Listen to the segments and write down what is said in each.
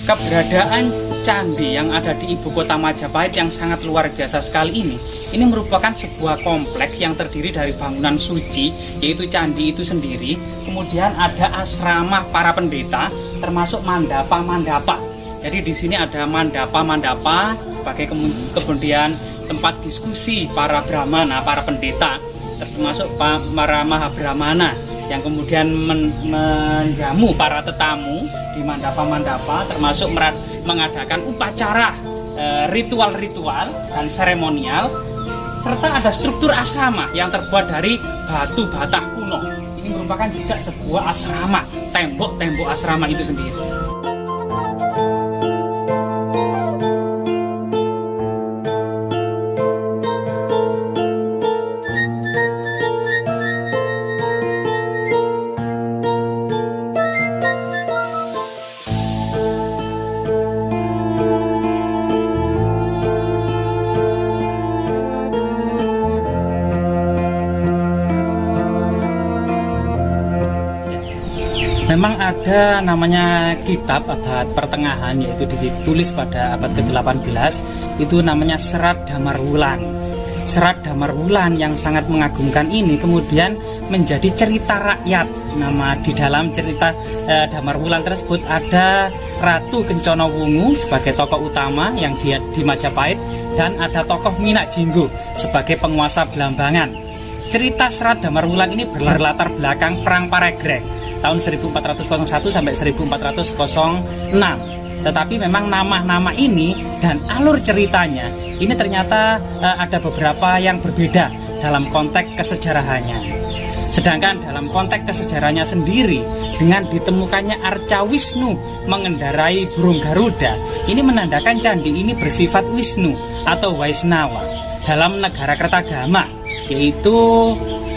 Keberadaan candi yang ada di ibu kota Majapahit yang sangat luar biasa sekali ini merupakan sebuah kompleks yang terdiri dari bangunan suci, yaitu candi itu sendiri. Kemudian ada asrama para pendeta, termasuk mandapa-mandapa. Jadi di sini ada mandapa-mandapa sebagai kemudian tempat diskusi para brahmana, para pendeta, termasuk para mahabrahmana yang kemudian menjamu para tetamu di mandapa-mandapa, termasuk mengadakan upacara ritual-ritual dan seremonial, serta ada struktur asrama yang terbuat dari batu bata kuno. Ini merupakan juga sebuah asrama, tembok-tembok asrama itu sendiri. Memang ada namanya kitab abad pertengahan, yaitu ditulis pada abad ke-18, itu namanya Serat Damar Wulan. Serat Damar Wulan yang sangat mengagumkan ini kemudian menjadi cerita rakyat. Nama di dalam cerita Damar Wulan tersebut ada Ratu Kencana Wungu sebagai tokoh utama yang di Majapahit, dan ada tokoh Minak Jinggo sebagai penguasa Belambangan. Cerita Serat Damar Wulan ini berlatar belakang Perang Paregreg tahun 1401 sampai 1406. Tetapi memang nama-nama ini dan alur ceritanya ini ternyata ada beberapa yang berbeda dalam konteks kesejarahannya. Sedangkan dalam konteks kesejarahannya sendiri, dengan ditemukannya Arca Wisnu mengendarai burung Garuda, ini menandakan candi ini bersifat Wisnu atau Waisnawa dalam negara Kertagama, yaitu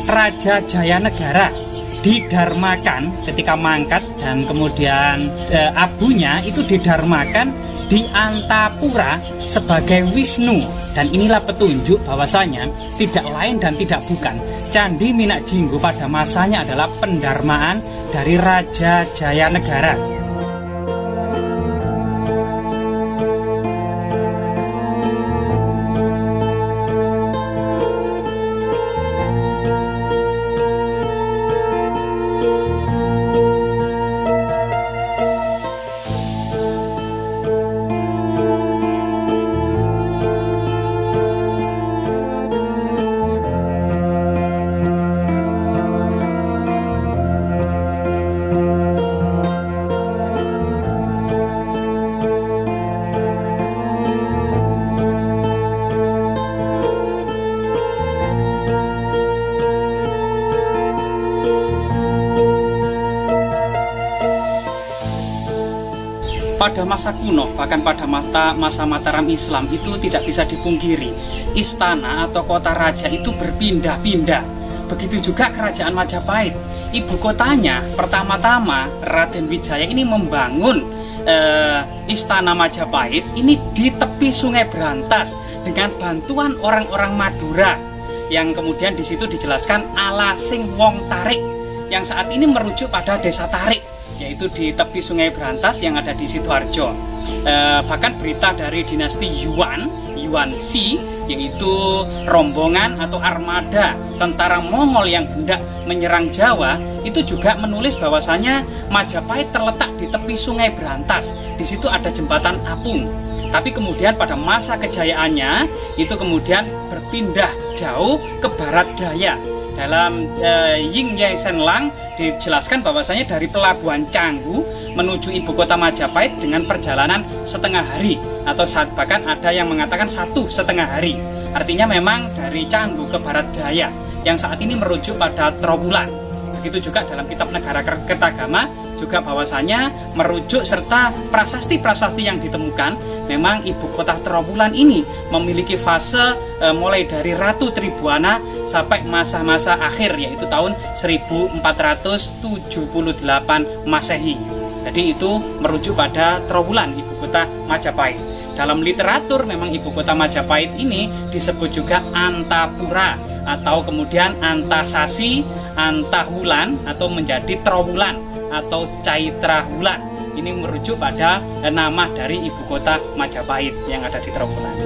Raja Jayanegara didarmakan ketika mangkat, dan kemudian abunya itu didarmakan di Antapura sebagai Wisnu. Dan inilah petunjuk bahwasanya tidak lain dan tidak bukan, Candi Minak Jinggo pada masanya adalah pendarmaan dari Raja Jayanegara. Pada masa kuno, bahkan pada masa Mataram Islam, itu tidak bisa dipungkiri, istana atau kota raja itu berpindah-pindah. Begitu juga kerajaan Majapahit. Ibu kotanya pertama-tama Raden Wijaya ini membangun istana Majapahit ini di tepi Sungai Brantas dengan bantuan orang-orang Madura, yang kemudian di situ dijelaskan Alasing Wong Tarik, yang saat ini merujuk pada desa Tarik, yaitu di tepi Sungai Brantas yang ada di Sidoarjo. Bahkan berita dari dinasti Yuan Si, yaitu rombongan atau armada tentara Mongol yang hendak menyerang Jawa, itu juga menulis bahwasanya Majapahit terletak di tepi Sungai Brantas. Di situ ada jembatan apung. Tapi kemudian pada masa kejayaannya itu kemudian berpindah jauh ke barat daya. Dalam Ying Ye Sen Lang dijelaskan bahwasanya dari pelabuhan Canggu menuju ibu kota Majapahit dengan perjalanan setengah hari, atau bahkan ada yang mengatakan 1,5 hari. Artinya memang dari Canggu ke barat daya, yang saat ini merujuk pada Trowulan. Begitu juga dalam kitab Negara Kertagama juga bahwasanya merujuk serta prasasti-prasasti yang ditemukan, memang ibu kota Trowulan ini memiliki fase mulai dari Ratu Tribuana sampai masa-masa akhir, yaitu tahun 1478 Masehi. Jadi itu merujuk pada Trowulan, ibu kota Majapahit. Dalam literatur memang ibu kota Majapahit ini disebut juga Antapura, atau kemudian Antasasi, Antawulan, atau menjadi Trowulan atau Caitra Wulan. Ini merujuk pada nama dari ibu kota Majapahit yang ada di Trowulan.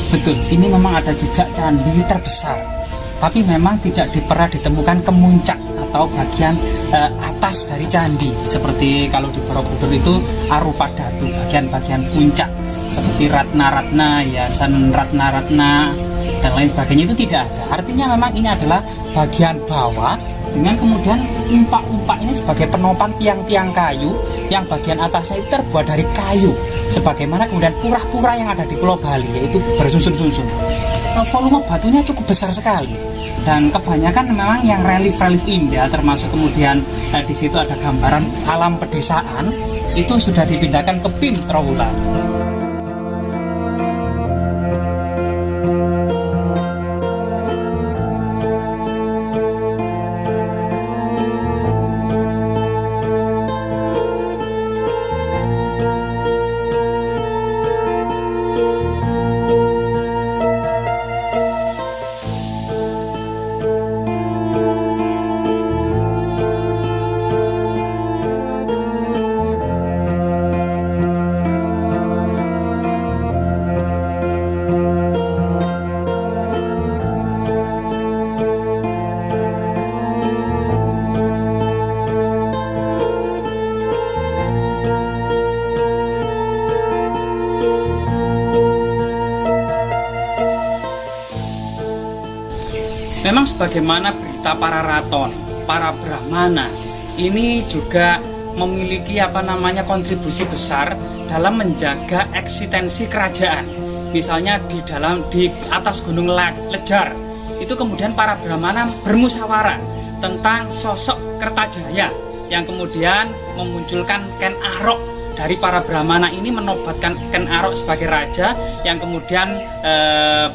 Betul, ini memang ada jejak candi terbesar, tapi memang tidak pernah ditemukan kemuncak atau bagian atas dari candi. Seperti kalau di Borobudur itu Arupadatu, bagian-bagian puncak seperti ratna-ratna, hiasan ratna-ratna dan lain sebagainya itu tidak ada. Artinya memang ini adalah bagian bawah dengan kemudian umpak-umpak ini sebagai penopang tiang-tiang kayu yang bagian atasnya itu terbuat dari kayu, sebagaimana kemudian pura-pura yang ada di Pulau Bali, yaitu bersusun-susun. Volume batunya cukup besar sekali dan kebanyakan memang yang relief-relief indah, termasuk kemudian di situ ada gambaran alam pedesaan, itu sudah dipindahkan ke PIM Trowulan. Memang sebagaimana berita para raton, para brahmana, ini juga memiliki kontribusi besar dalam menjaga eksistensi kerajaan. Misalnya di atas Gunung Lejar, itu kemudian para brahmana bermusyawarah tentang sosok Kertajaya yang kemudian memunculkan Ken Arok. Dari para brahmana ini menobatkan Ken Arok sebagai raja, yang kemudian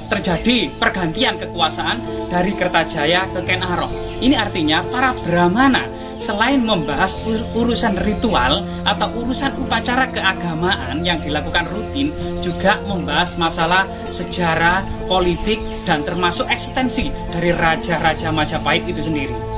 terjadi pergantian kekuasaan dari Kertajaya ke Ken Arok. Ini artinya para brahmana selain membahas urusan ritual atau urusan upacara keagamaan yang dilakukan rutin, juga membahas masalah sejarah, politik, dan termasuk eksistensi dari raja-raja Majapahit itu sendiri.